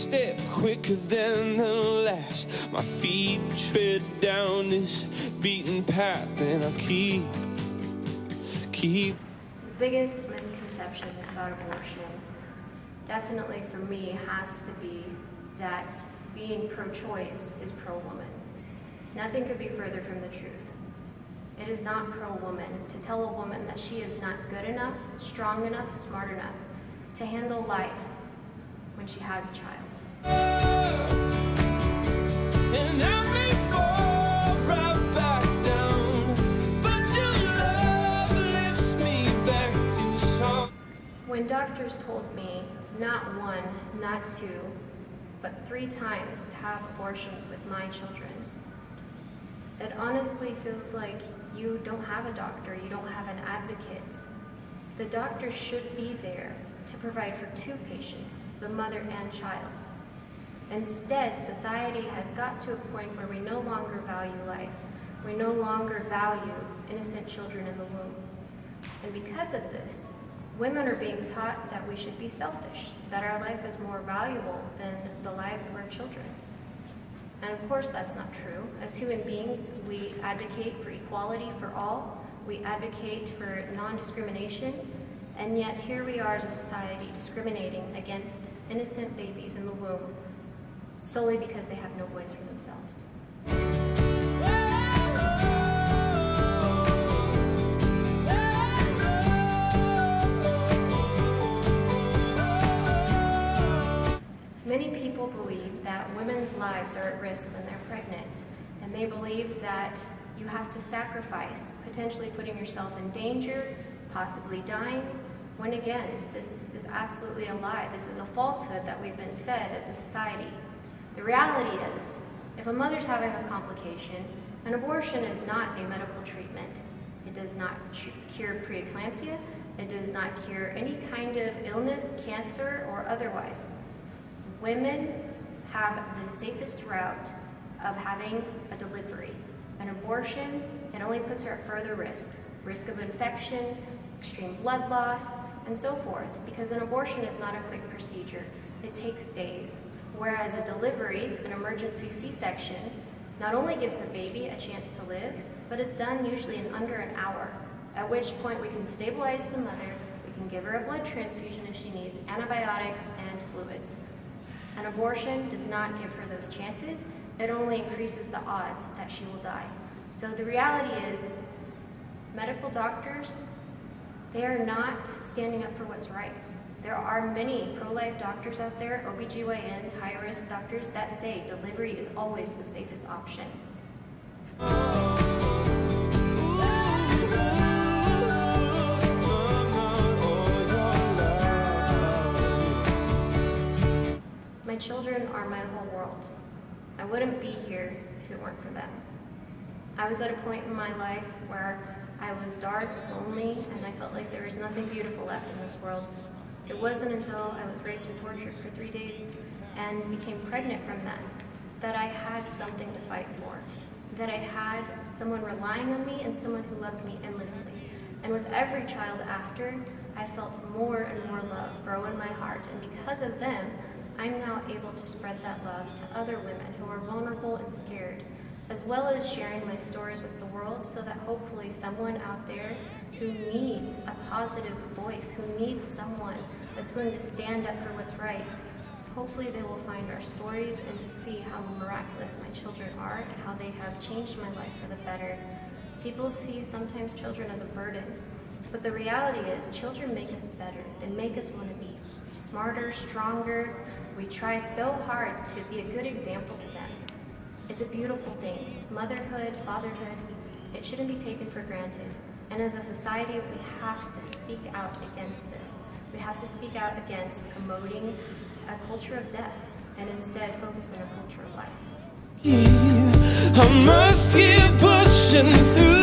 step quicker than the last. My feet tread down this beaten path, and I'll keep. The biggest misconception about abortion, definitely for me, has to be that being pro-choice is pro-woman. Nothing could be further from the truth. It is not pro-woman to tell a woman that she is not good enough, strong enough, smart enough to handle life when she has a child. And I may fall right back down, but your love lifts me back to some. When doctors told me not one, not two, but 3 times to have abortions with my children, it honestly feels like you don't have a doctor, you don't have an advocate. The doctor should be there to provide for 2 patients, the mother and child. Instead, society has got to a point where we no longer value life. We no longer value innocent children in the womb. And because of this, women are being taught that we should be selfish, that our life is more valuable than the lives of our children. And of course that's not true. As human beings, we advocate for equality for all, we advocate for non-discrimination, and yet here we are as a society discriminating against innocent babies in the womb solely because they have no voice for themselves. Many people believe that women's lives are at risk when they're pregnant, and they believe that you have to sacrifice, potentially putting yourself in danger, possibly dying, when again, this is absolutely a lie. This is a falsehood that we've been fed as a society. The reality is, if a mother's having a complication, an abortion is not a medical treatment. It does not cure preeclampsia. It does not cure any kind of illness, cancer, or otherwise. Women have the safest route of having a delivery. An abortion, it only puts her at further risk of infection, extreme blood loss, and so forth, because an abortion is not a quick procedure. It takes days, whereas a delivery, an emergency C-section, not only gives the baby a chance to live, but it's done usually in under an hour, at which point we can stabilize the mother, we can give her a blood transfusion if she needs, antibiotics, and fluids. An abortion does not give her those chances. It only increases the odds that she will die. So the reality is, medical doctors, they are not standing up for what's right. There are many pro-life doctors out there, OBGYNs, high-risk doctors, that say delivery is always the safest option. My children are my whole world. I wouldn't be here if it weren't for them. I was at a point in my life where I was dark, lonely, and I felt like there was nothing beautiful left in this world. It wasn't until I was raped and tortured for 3 days and became pregnant from that I had something to fight for, that I had someone relying on me and someone who loved me endlessly. And with every child after, I felt more and more love grow in my heart, and because of them, I'm now able to spread that love to other women who are vulnerable and scared, as well as sharing my stories with the world so that hopefully someone out there who needs a positive voice, who needs someone that's going to stand up for what's right, hopefully they will find our stories and see how miraculous my children are and how they have changed my life for the better. People see sometimes children as a burden, but the reality is children make us better. They make us want to be smarter, stronger. We try so hard to be a good example to them. It's a beautiful thing. Motherhood, fatherhood, it shouldn't be taken for granted. And as a society, we have to speak out against this. We have to speak out against promoting a culture of death and instead focus on a culture of life. I must keep pushing through.